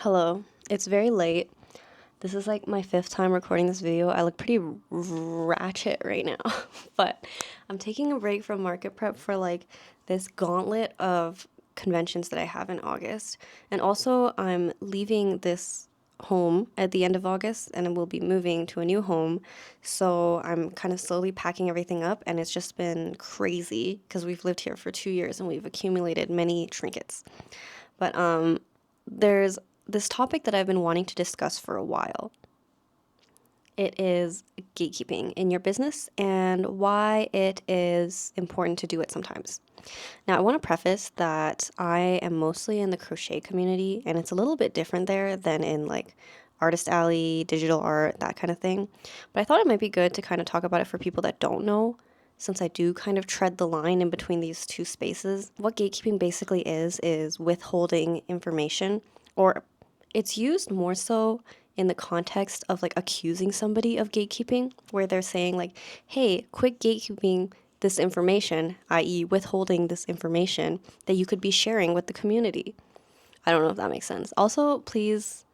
Hello, it's very late. This is like my fifth time recording this video. I look pretty ratchet right now, but I'm taking a break from market prep for like this gauntlet of conventions that I have in August. And also, I'm leaving this home at the end of August and I will be moving to a new home. So I'm kind of slowly packing everything up, and it's just been crazy because we've lived here for 2 years and we've accumulated many trinkets. But there's this topic that I've been wanting to discuss for a while. It is gatekeeping in your business and why it is important to do it sometimes. Now, I want to preface that I am mostly in the crochet community, and it's a little bit different there than in like Artist Alley, digital art, that kind of thing. But I thought it might be good to kind of talk about it for people that don't know, since I do kind of tread the line in between these two spaces. What gatekeeping basically is withholding information, or it's used more so in the context of like accusing somebody of gatekeeping, where they're saying like, hey, quit gatekeeping this information, i.e. withholding this information that you could be sharing with the community. I don't know if that makes sense. Also, please,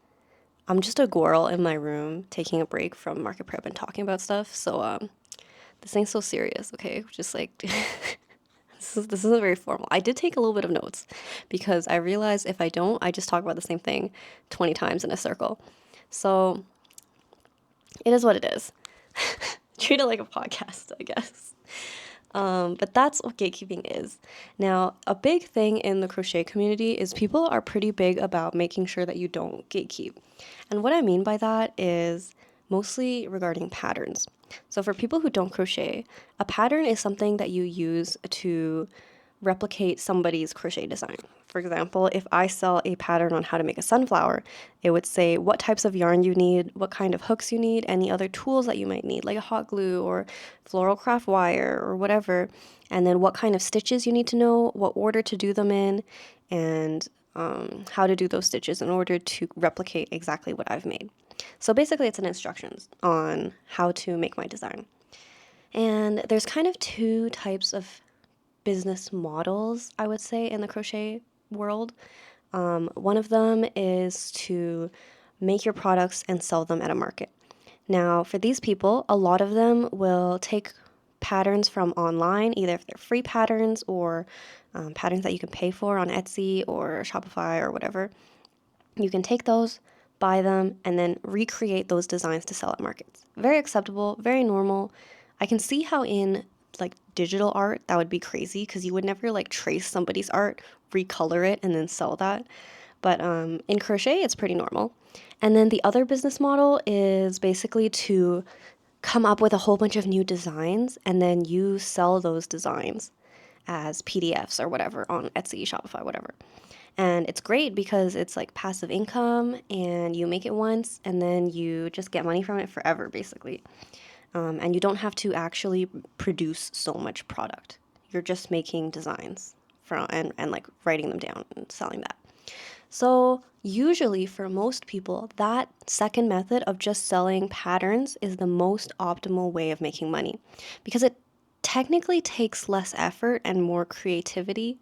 I'm just a squirrel in my room taking a break from market prep and talking about stuff. So this ain't so serious, okay? Just like this isn't very formal. I did take a little bit of notes because I realized if I don't, I just talk about the same thing 20 times in a circle. So it is what it is. Treat it like a podcast, I guess. But that's what gatekeeping is. Now, a big thing in the crochet community is people are pretty big about making sure that you don't gatekeep. And what I mean by that is mostly regarding patterns. So for people who don't crochet, a pattern is something that you use to replicate somebody's crochet design. For example, if I sell a pattern on how to make a sunflower, it would say what types of yarn you need, what kind of hooks you need, any other tools that you might need, like a hot glue or floral craft wire or whatever, and then what kind of stitches you need to know, what order to do them in, and how to do those stitches in order to replicate exactly what I've made. So basically, it's an instructions on how to make my design. And there's kind of two types of business models, I would say, in the crochet world. One of them is to make your products and sell them at a market. Now, for these people, a lot of them will take patterns from online, either if they're free patterns or patterns that you can pay for on Etsy or Shopify or whatever. You can take those, buy them, and then recreate those designs to sell at markets. Very acceptable, very normal. I can see how in like digital art that would be crazy because you would never like trace somebody's art, recolor it, and then sell that. But in crochet, it's pretty normal. And then the other business model is basically to come up with a whole bunch of new designs and then you sell those designs as PDFs or whatever on Etsy, Shopify, whatever. And it's great because it's like passive income and you make it once and then you just get money from it forever, basically. And you don't have to actually produce so much product. You're just making designs from and like writing them down and selling that. So usually for most people, that second method of just selling patterns is the most optimal way of making money because it technically takes less effort and more creativity,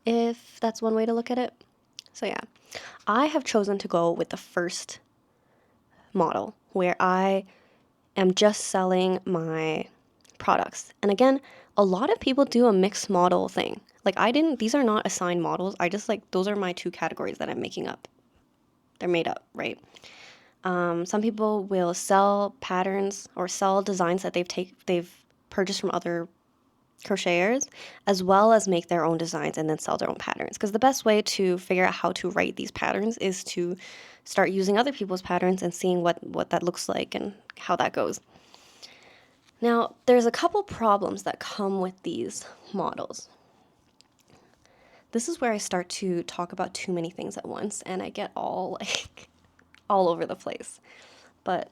if that's one way to look at it. So yeah, I have chosen to go with the first model where I am just selling my products. And again, a lot of people do a mixed model thing. Like these are not assigned models. I just like, those are my two categories that I'm making up. They're made up, right? Some people will sell patterns or sell designs that they've purchased from other crocheters, as well as make their own designs and then sell their own patterns. Because the best way to figure out how to write these patterns is to start using other people's patterns and seeing what that looks like and how that goes. Now, there's a couple problems that come with these models. This is where I start to talk about too many things at once and I get all like all over the place. But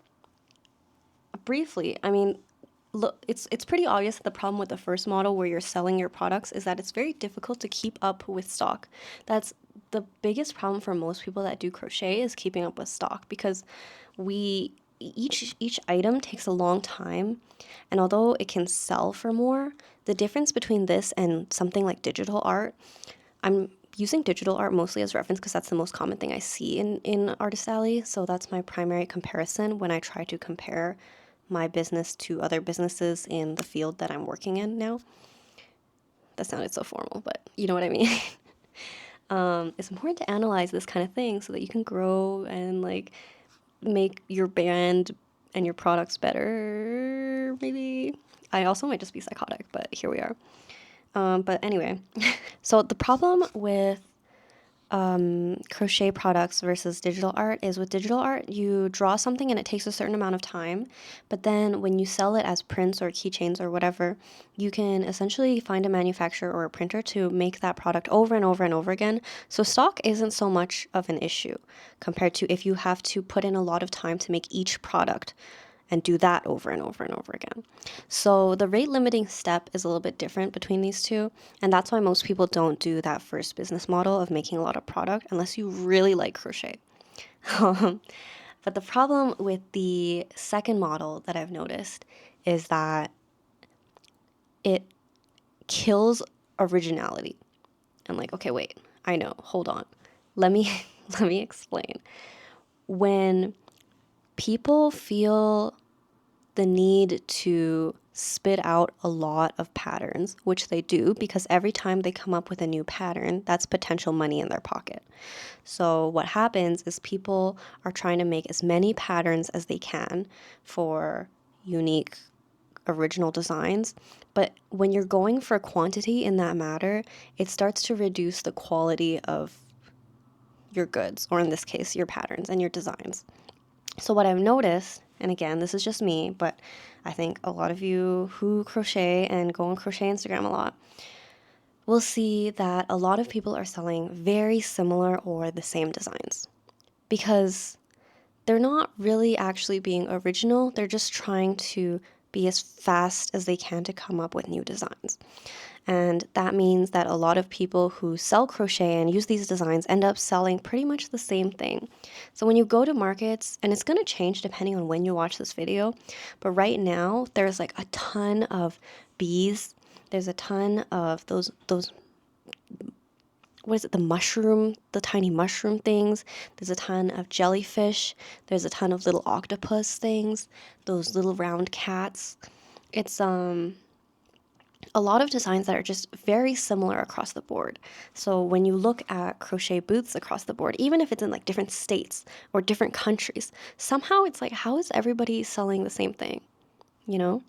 briefly, I mean, look, it's pretty obvious that the problem with the first model where you're selling your products is that it's very difficult to keep up with stock. That's the biggest problem for most people that do crochet, is keeping up with stock, because each item takes a long time, and although it can sell for more, the difference between this and something like digital art, I'm using digital art mostly as reference because that's the most common thing I see in Artist Alley. So that's my primary comparison when I try to compare my business to other businesses in the field that I'm working in now. That sounded so formal, but you know what I mean. It's important to analyze this kind of thing so that you can grow and like make your brand and your products better, maybe. I also might just be psychotic, but here we are. But anyway, so the problem with crochet products versus digital art is with digital art, you draw something and it takes a certain amount of time. But then when you sell it as prints or keychains or whatever, you can essentially find a manufacturer or a printer to make that product over and over and over again. So stock isn't so much of an issue compared to if you have to put in a lot of time to make each product and do that over and over and over again. So the rate limiting step is a little bit different between these two, and that's why most people don't do that first business model of making a lot of product unless you really like crochet. But the problem with the second model that I've noticed is that it kills originality. I'm like, okay, wait, I know, hold on. Let me let me explain. When people feel the need to spit out a lot of patterns, which they do because every time they come up with a new pattern, that's potential money in their pocket. So what happens is people are trying to make as many patterns as they can for unique original designs. But when you're going for quantity in that matter, it starts to reduce the quality of your goods, or in this case, your patterns and your designs. So what I've noticed, and again, this is just me, but I think a lot of you who crochet and go on Crochet Instagram a lot will see that a lot of people are selling very similar or the same designs because they're not really actually being original. They're just trying to be as fast as they can to come up with new designs. And that means that a lot of people who sell crochet and use these designs end up selling pretty much the same thing. So when you go to markets, and it's going to change depending on when you watch this video, but right now there's like a ton of bees. There's a ton of those what is it, the tiny mushroom things. There's a ton of jellyfish. There's a ton of little octopus things, those little round cats. It's a lot of designs that are just very similar across the board. So when you look at crochet booths across the board, even if it's in like different states or different countries, somehow it's like, how is everybody selling the same thing, you know?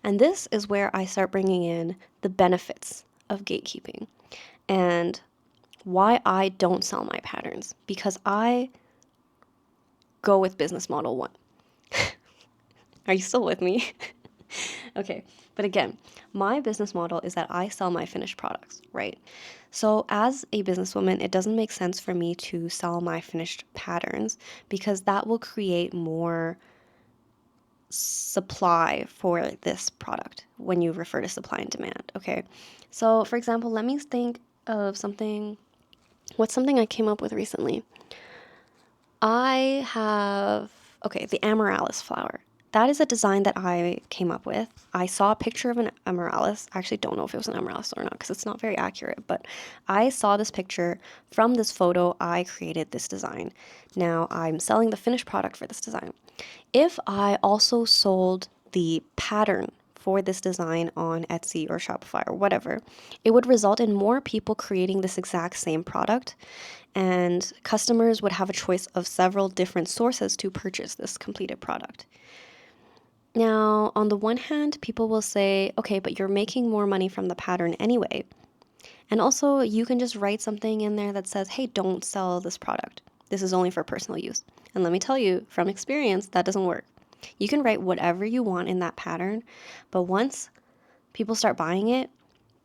And this is where I start bringing in the benefits of gatekeeping and why I don't sell my patterns, because I go with business model one. Are you still with me? Okay, but again, my business model is that I sell my finished products, right? So as a businesswoman, it doesn't make sense for me to sell my finished patterns because that will create more supply for this product when you refer to supply and demand, okay? So for example, let me think of something. What's something I came up with recently? I have, okay, the amaryllis flower. That is a design that I came up with. I saw a picture of an amaryllis. I actually don't know if it was an amaryllis or not because it's not very accurate, but I saw this picture. From this photo, I created this design. Now I'm selling the finished product for this design. If I also sold the pattern for this design on Etsy or Shopify or whatever, it would result in more people creating this exact same product, and customers would have a choice of several different sources to purchase this completed product. Now, on the one hand, people will say, okay, but you're making more money from the pattern anyway. And also, you can just write something in there that says, hey, don't sell this product. This is only for personal use. And let me tell you, from experience, that doesn't work. You can write whatever you want in that pattern, but once people start buying it,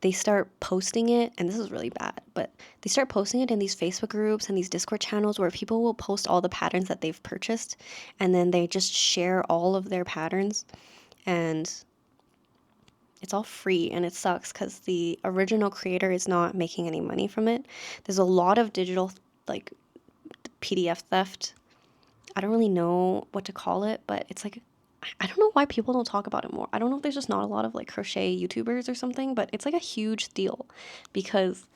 they start posting it, and this is really bad, but they start posting it in these Facebook groups and these Discord channels where people will post all the patterns that they've purchased, and then they just share all of their patterns, and it's all free, and it sucks because the original creator is not making any money from it. There's a lot of digital, like, PDF theft. I don't really know what to call it, but it's like, I don't know why people don't talk about it more. I don't know if there's just not a lot of like crochet YouTubers or something, but it's like a huge deal because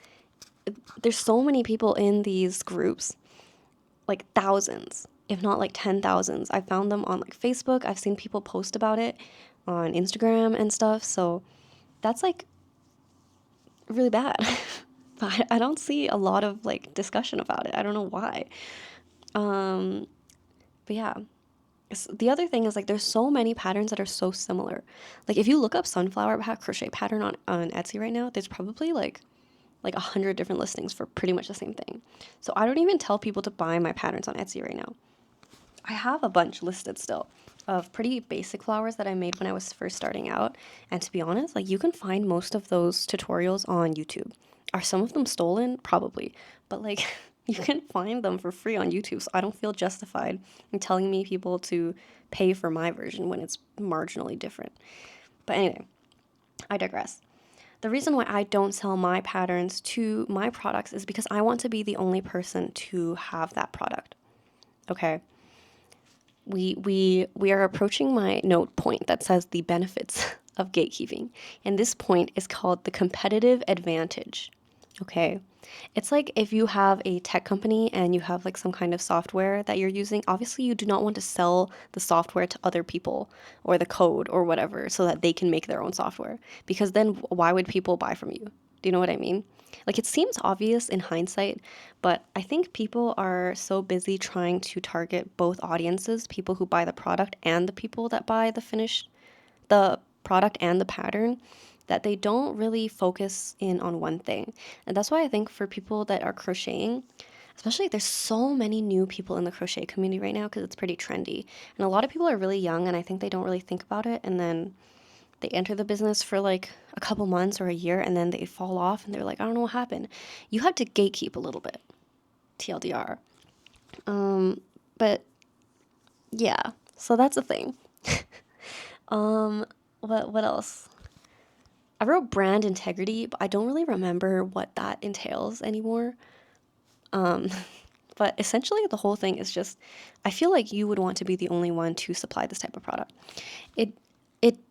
there's so many people in these groups, like thousands, if not like 10,000s. I found them on like Facebook. I've seen people post about it on Instagram and stuff. So that's like really bad. But I don't see a lot of like discussion about it. I don't know why. But yeah. The other thing is like there's so many patterns that are so similar. Like if you look up sunflower crochet pattern on Etsy right now, there's probably like 100 different listings for pretty much the same thing. So I don't even tell people to buy my patterns on Etsy right now. I have a bunch listed still of pretty basic flowers that I made when I was first starting out. And to be honest, like you can find most of those tutorials on YouTube. Are some of them stolen? Probably. But like you can find them for free on YouTube. So I don't feel justified in telling me people to pay for my version when it's marginally different. But anyway, I digress. The reason why I don't sell my patterns to my products is because I want to be the only person to have that product. Okay? We are approaching my note point that says the benefits of gatekeeping. And this point is called the competitive advantage. Okay? It's like if you have a tech company and you have like some kind of software that you're using, obviously you do not want to sell the software to other people or the code or whatever so that they can make their own software. Because then why would people buy from you? Do you know what I mean? Like it seems obvious in hindsight, but I think people are so busy trying to target both audiences, people who buy the product and the people that buy the product and the pattern, that they don't really focus in on one thing. And that's why I think for people that are crocheting, especially there's so many new people in the crochet community right now because it's pretty trendy. And a lot of people are really young and I think they don't really think about it. And then they enter the business for like a couple months or a year and then they fall off and they're like, I don't know what happened. You have to gatekeep a little bit, TLDR. But yeah, so that's a thing. What else? I wrote brand integrity, but I don't really remember what that entails anymore. But essentially the whole thing is just, I feel like you would want to be the only one to supply this type of product.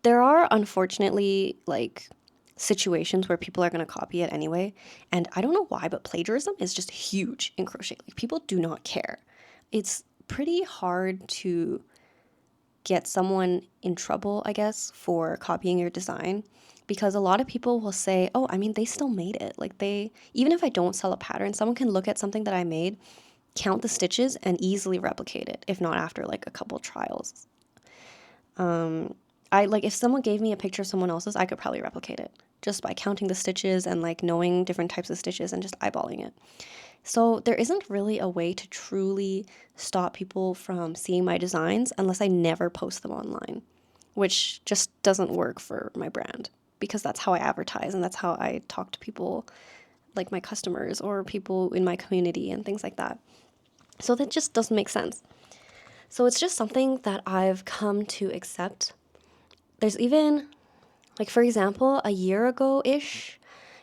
There are unfortunately like situations where people are going to copy it anyway. And I don't know why, but plagiarism is just huge in crochet. Like people do not care. It's pretty hard to get someone in trouble, I guess, for copying your design because a lot of people will say, oh, I mean, they still made it. Like even if I don't sell a pattern, someone can look at something that I made, count the stitches and easily replicate it, if not after like a couple trials. If someone gave me a picture of someone else's, I could probably replicate it just by counting the stitches and like knowing different types of stitches and just eyeballing it. So there isn't really a way to truly stop people from seeing my designs unless I never post them online, which just doesn't work for my brand because that's how I advertise and that's how I talk to people like my customers or people in my community and things like that. So that just doesn't make sense. So it's just something that I've come to accept. There's even, like for example, a year ago-ish,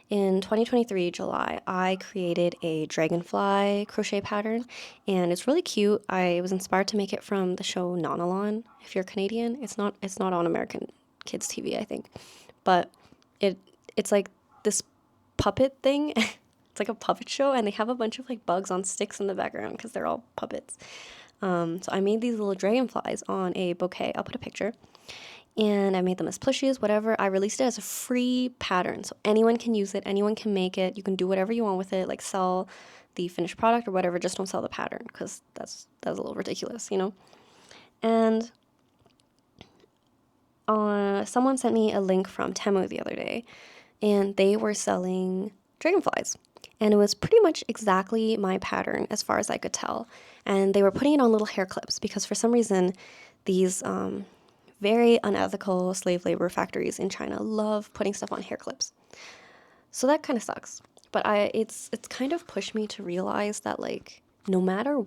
in 2023, July, I created a dragonfly crochet pattern and it's really cute. I was inspired to make it from the show Nanalon. If you're Canadian, it's not on American Kids TV, I think. But it's like this puppet thing. It's like a puppet show and they have a bunch of like bugs on sticks in the background because they're all puppets. So I made these little dragonflies on a bouquet. I'll put a picture. And I made them as plushies, whatever. I released it as a free pattern. So anyone can use it. Anyone can make it. You can do whatever you want with it, like sell the finished product or whatever. Just don't sell the pattern because that's a little ridiculous, you know? And someone sent me a link from Temu the other day. And they were selling dragonflies. And it was pretty much exactly my pattern as far as I could tell. And they were putting it on little hair clips because for some reason these very unethical slave labor factories in China love putting stuff on hair clips. So that kind of sucks. But it's kind of pushed me to realize that like no matter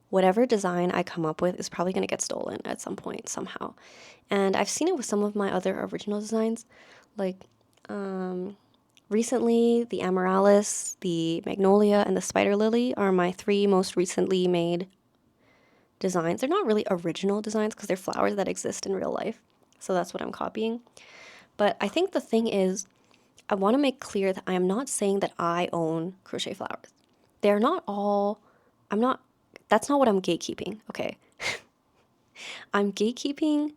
whatever design I come up with is probably going to get stolen at some point somehow. And I've seen it with some of my other original designs. Like recently, the Amaryllis, the Magnolia, and the Spider Lily are my 3 most recently made designs. They're not really original designs because they're flowers that exist in real life. So that's what I'm copying. But I think the thing is, I want to make clear that I am not saying that I own crochet flowers. They're not all, that's not what I'm gatekeeping, okay? I'm gatekeeping,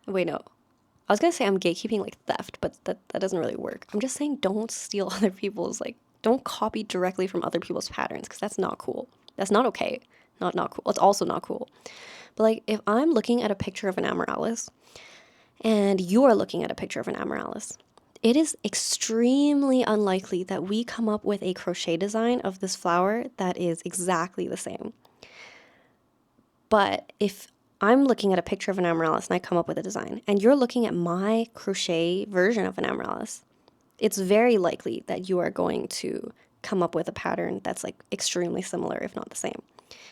wait, no. I was gonna say I'm gatekeeping like theft, but that doesn't really work. I'm just saying don't steal other people's, like, don't copy directly from other people's patterns, because that's not cool. That's not okay. Not cool. It's also not cool. But like, if I'm looking at a picture of an amaryllis, and you are looking at a picture of an amaryllis, it is extremely unlikely that we come up with a crochet design of this flower that is exactly the same. But if I'm looking at a picture of an amaryllis and I come up with a design, and you're looking at my crochet version of an amaryllis, it's very likely that you are going to come up with a pattern that's like extremely similar, if not the same.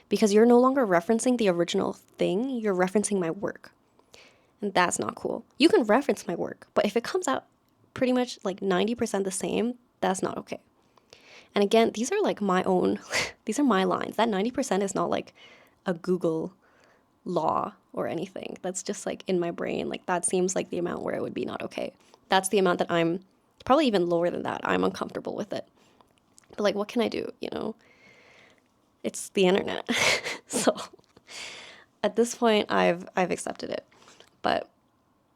Because you're no longer referencing the original thing, you're referencing my work. And that's not cool. You can reference my work, but if it comes out pretty much like 90% the same, that's not okay. And again, these are like my own, these are my lines. That 90% is not like a Google law or anything. That's just like in my brain. Like that seems like the amount where it would be not okay. That's the amount that I'm probably even lower than that. I'm uncomfortable with it. But like, what can I do? You know, it's the internet. So at this point, I've accepted it. But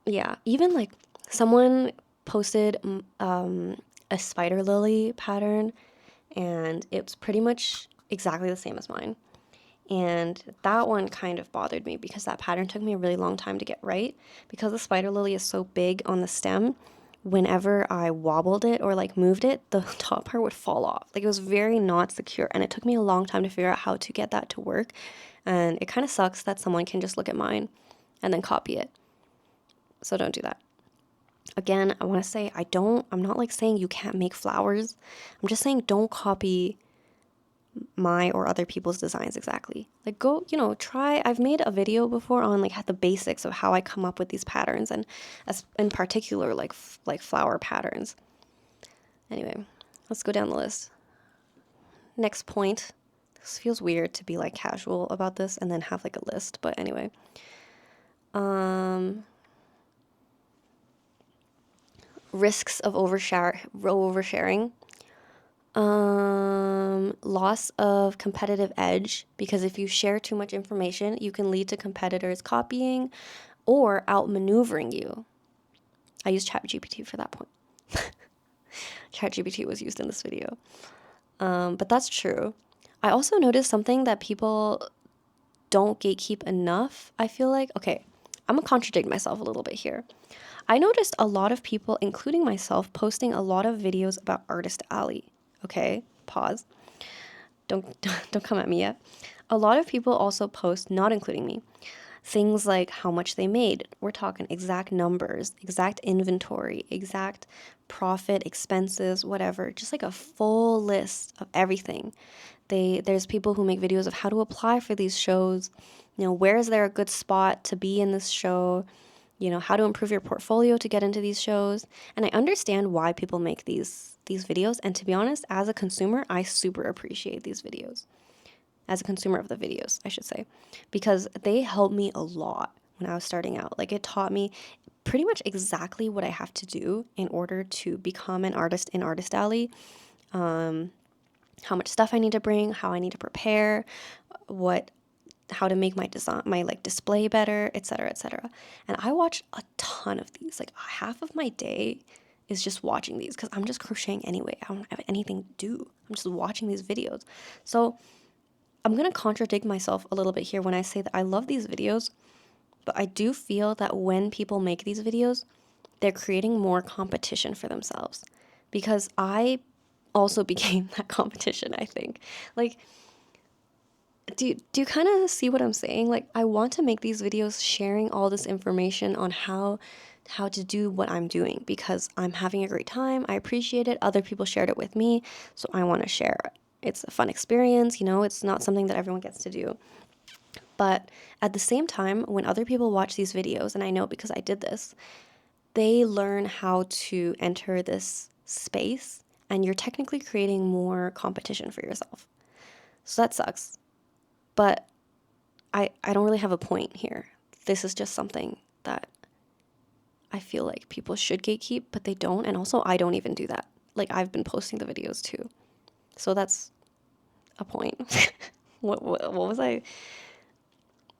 yeah, even like someone posted a spider lily pattern, and it's pretty much exactly the same as mine. And that one kind of bothered me because that pattern took me a really long time to get right. Because the spider lily is so big on the stem, whenever I wobbled it or like moved it, the top part would fall off. Like it was very not secure, and it took me a long time to figure out how to get that to work. And it kind of sucks that someone can just look at mine and then copy it. So don't do that. Again, I want to say I'm not like saying you can't make flowers. I'm just saying don't copy my or other people's designs exactly. Like go, try. I've made a video before on like the basics of how I come up with these patterns, and as in particular like flower patterns. Anyway, let's go down the list. Next point. This feels weird to be like casual about this and then have like a list, but anyway. Risks of oversharing. Loss of competitive edge, because if you share too much information, you can lead to competitors copying or outmaneuvering you. I used ChatGPT for that point. ChatGPT was used in this video. But that's true. I also noticed something that people don't gatekeep enough, I feel like. Okay, I'm gonna contradict myself a little bit here. I noticed a lot of people, including myself, posting a lot of videos about Artist Alley. Okay, pause. Don't come at me yet. A lot of people also post, not including me, things like how much they made. We're talking exact numbers, exact inventory, exact profit, expenses, whatever. Just like a full list of everything. There's people who make videos of how to apply for these shows. Where is there a good spot to be in this show? How to improve your portfolio to get into these shows. And I understand why people make these videos. And to be honest, as a consumer, I super appreciate these videos. As a consumer of the videos, I should say. Because they helped me a lot when I was starting out. Like it taught me pretty much exactly what I have to do in order to become an artist in Artist Alley. How much stuff I need to bring, how I need to prepare, how to make my design, my like display better, etc., etc. And I watch a ton of these. Like half of my day is just watching these because I'm just crocheting anyway. I don't have anything to do. I'm just watching these videos. So I'm gonna contradict myself a little bit here when I say that I love these videos, but I do feel that when people make these videos, they're creating more competition for themselves, because I also became that competition, I think. Like, do you kind of see what I'm saying? Like, I want to make these videos sharing all this information on how to do what I'm doing because I'm having a great time. I appreciate it. Other people shared it with me, so I want to share it. It's a fun experience, it's not something that everyone gets to do. But at the same time, when other people watch these videos, and I know because I did this, they learn how to enter this space, and you're technically creating more competition for yourself. So that sucks. But I don't really have a point here. This is just something that I feel like people should gatekeep, but they don't. And also, I don't even do that. Like, I've been posting the videos too. So that's a point. What was I?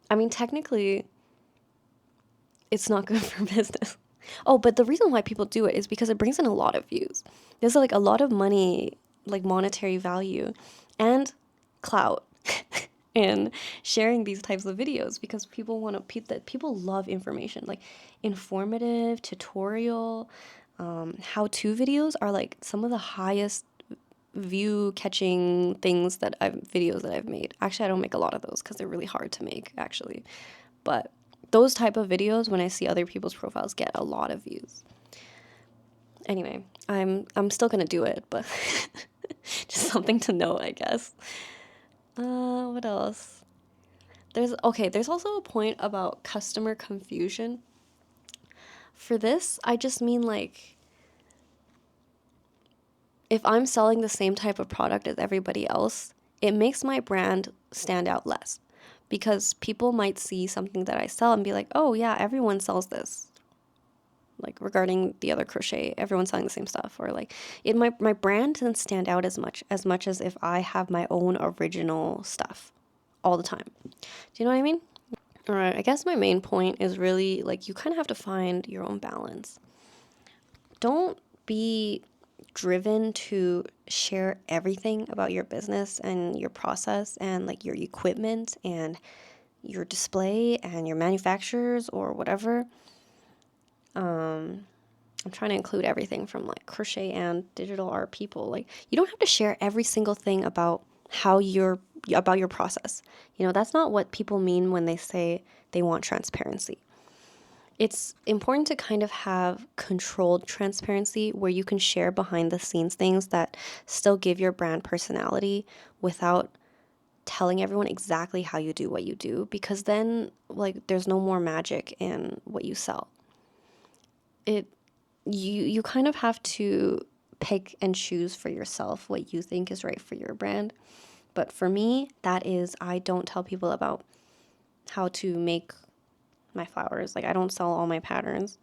I mean, technically, it's not good for business. Oh, but the reason why people do it is because it brings in a lot of views. There's like a lot of money, like monetary value and clout in sharing these types of videos, because people want to, people love information, like informative, tutorial, how-to videos are like some of the highest view catching videos that I've made. Actually, I don't make a lot of those because they're really hard to make, actually. But those type of videos, when I see other people's profiles, get a lot of views. Anyway, I'm still gonna do it, but just something to note, I guess. What else? There's also a point about customer confusion. For this, I just mean like, if I'm selling the same type of product as everybody else, it makes my brand stand out less, because people might see something that I sell and be like, oh yeah, everyone sells this. Like, regarding the other crochet, everyone's selling the same stuff. Or like, my brand doesn't stand out as much as if I have my own original stuff all the time. Do you know what I mean? All right, I guess my main point is really like, you kind of have to find your own balance. Don't be driven to share everything about your business and your process and like your equipment and your display and your manufacturers or whatever. I'm trying to include everything from like crochet and digital art people. Like, you don't have to share every single thing about about your process. You know, that's not what people mean when they say they want transparency. It's important to kind of have controlled transparency where you can share behind the scenes things that still give your brand personality without telling everyone exactly how you do what you do, because then like there's no more magic in what you sell. You kind of have to pick and choose for yourself what you think is right for your brand. But for me, that is, I don't tell people about how to make my flowers. Like, I don't sell all my patterns.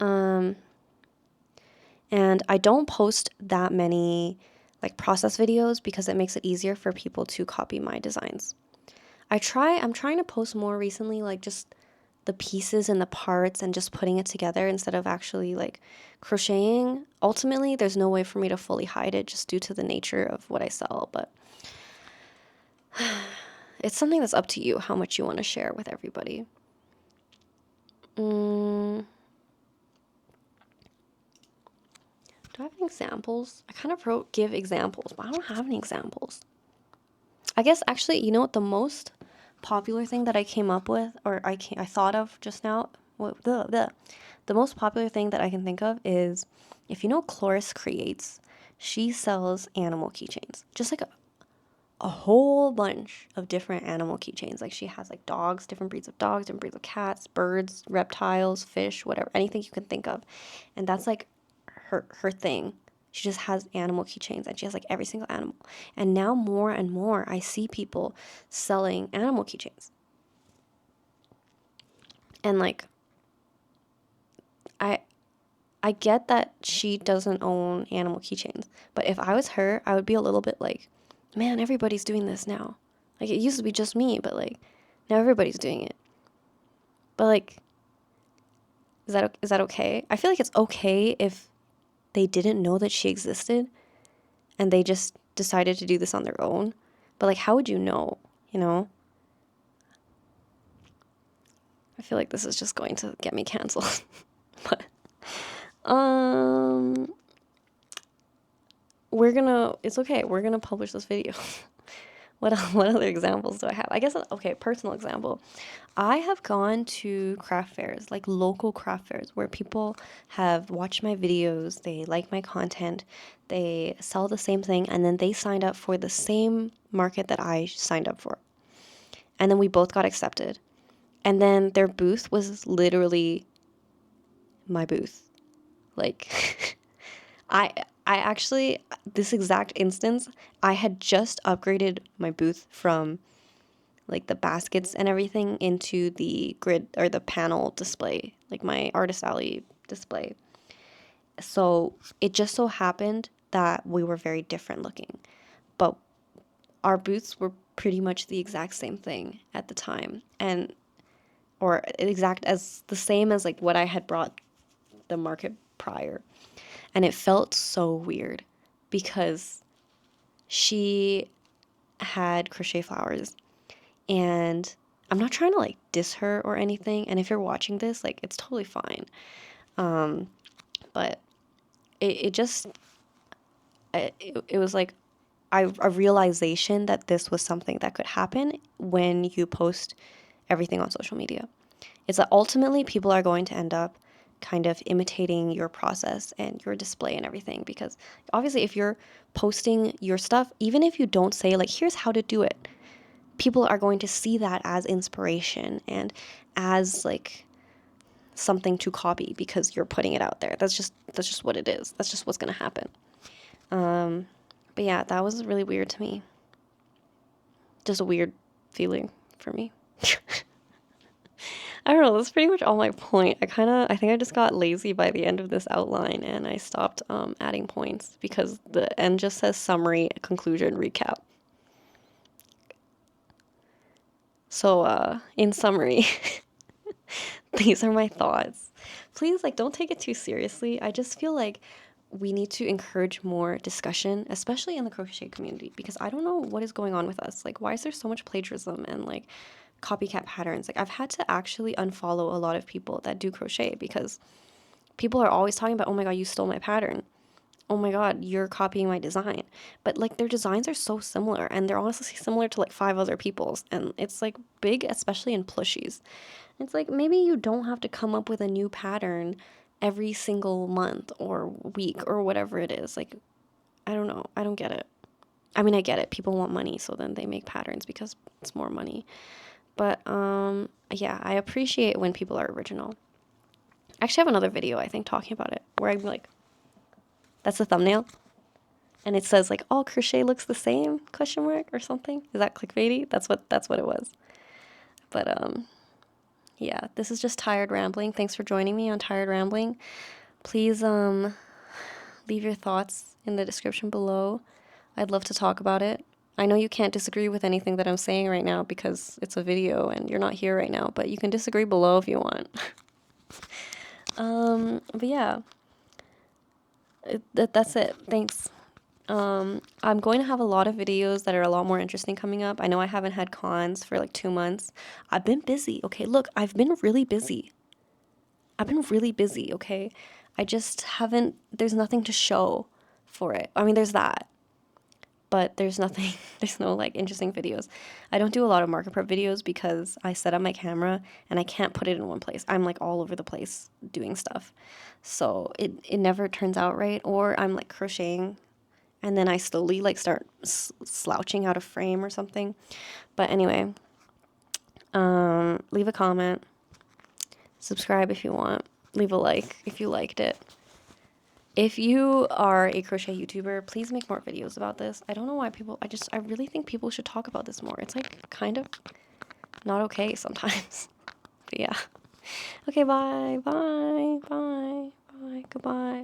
And I don't post that many like process videos because it makes it easier for people to copy my designs. I'm trying to post more recently, like just the pieces and the parts and just putting it together instead of actually like crocheting. Ultimately, there's no way for me to fully hide it just due to the nature of what I sell, but it's something that's up to you how much you want to share with everybody. Do I have any examples? I kind of wrote give examples, but I don't have any examples. I guess actually, you know what, the most popular thing that I came up with, or I thought of just now, the most popular thing that I can think of is, if you know Chloris Creates, she sells animal keychains. Just like a whole bunch of different animal keychains. Like, she has like dogs, different breeds of dogs, different breeds of cats, birds, reptiles, fish, whatever, anything you can think of. And that's like her thing. She just has animal keychains, and she has like every single animal. And now more and more I see people selling animal keychains. And like, I get that she doesn't own animal keychains, but if I was her, I would be a little bit like, man, everybody's doing this now. Like, it used to be just me, but like now everybody's doing it. But like, is that okay? I feel like it's okay if they didn't know that she existed and they just decided to do this on their own. But like, how would you know, you know? I feel like this is just going to get me canceled. But it's okay. We're gonna publish this video. What other examples do I have? I guess, okay, personal example. I have gone to craft fairs, like local craft fairs, where people have watched my videos, they like my content, they sell the same thing, and then they signed up for the same market that I signed up for. And then we both got accepted. And then their booth was literally my booth. Like, I actually, this exact instance, I had just upgraded my booth from like the baskets and everything into the grid or the panel display, like my Artist Alley display. So it just so happened that we were very different looking, but our booths were pretty much the exact same thing at the time, and or exact as the same as like what I had brought the market prior. And it felt so weird because she had crochet flowers, and I'm not trying to like diss her or anything, and if you're watching this, like, it's totally fine. But it just it was like a realization that this was something that could happen when you post everything on social media. It's that ultimately people are going to end up kind of imitating your process and your display and everything, because obviously if you're posting your stuff, even if you don't say like, here's how to do it, people are going to see that as inspiration and as like something to copy because you're putting it out there. That's just what it is. That's just what's going to happen. But yeah, that was really weird to me. Just a weird feeling for me. I don't know, that's pretty much all my point. I think I just got lazy by the end of this outline, and I stopped adding points because the end just says summary, conclusion, recap. So, in summary, these are my thoughts. Please, like, don't take it too seriously. I just feel like we need to encourage more discussion, especially in the crochet community, because I don't know what is going on with us. Like, why is there so much plagiarism and like copycat patterns? Like, I've had to actually unfollow a lot of people that do crochet because people are always talking about, oh my god, you stole my pattern. Oh my god, you're copying my design. But like, their designs are so similar, and they're honestly similar to like 5 other people's, and it's like big, especially in plushies. It's like, maybe you don't have to come up with a new pattern every single month or week or whatever it is. Like, I don't know. I don't get it. I mean, I get it. People want money, so then they make patterns because it's more money. But yeah, I appreciate when people are original. I actually have another video, I think, talking about it, where I'm like, that's the thumbnail, and it says like, all crochet looks the same, question mark, or something. Is that clickbaity? That's what it was. But yeah, this is just Tired Rambling. Thanks for joining me on Tired Rambling. Please leave your thoughts in the description below. I'd love to talk about it. I know you can't disagree with anything that I'm saying right now because it's a video and you're not here right now, but you can disagree below if you want. But yeah, that's it. Thanks. I'm going to have a lot of videos that are a lot more interesting coming up. I know I haven't had cons for like 2 months. I've been busy. Okay, look, I've been really busy. Okay? I just haven't, there's nothing to show for it. I mean, there's that, but there's nothing, there's no like interesting videos. I don't do a lot of market prep videos because I set up my camera and I can't put it in one place. I'm like all over the place doing stuff. So it never turns out right, or I'm like crocheting and then I slowly like start slouching out of frame or something. But anyway, leave a comment, subscribe if you want, leave a like if you liked it. If you are a crochet YouTuber, please make more videos about this. I don't know why people, I really think people should talk about this more. It's like kind of not okay sometimes. But yeah. Okay, bye, goodbye.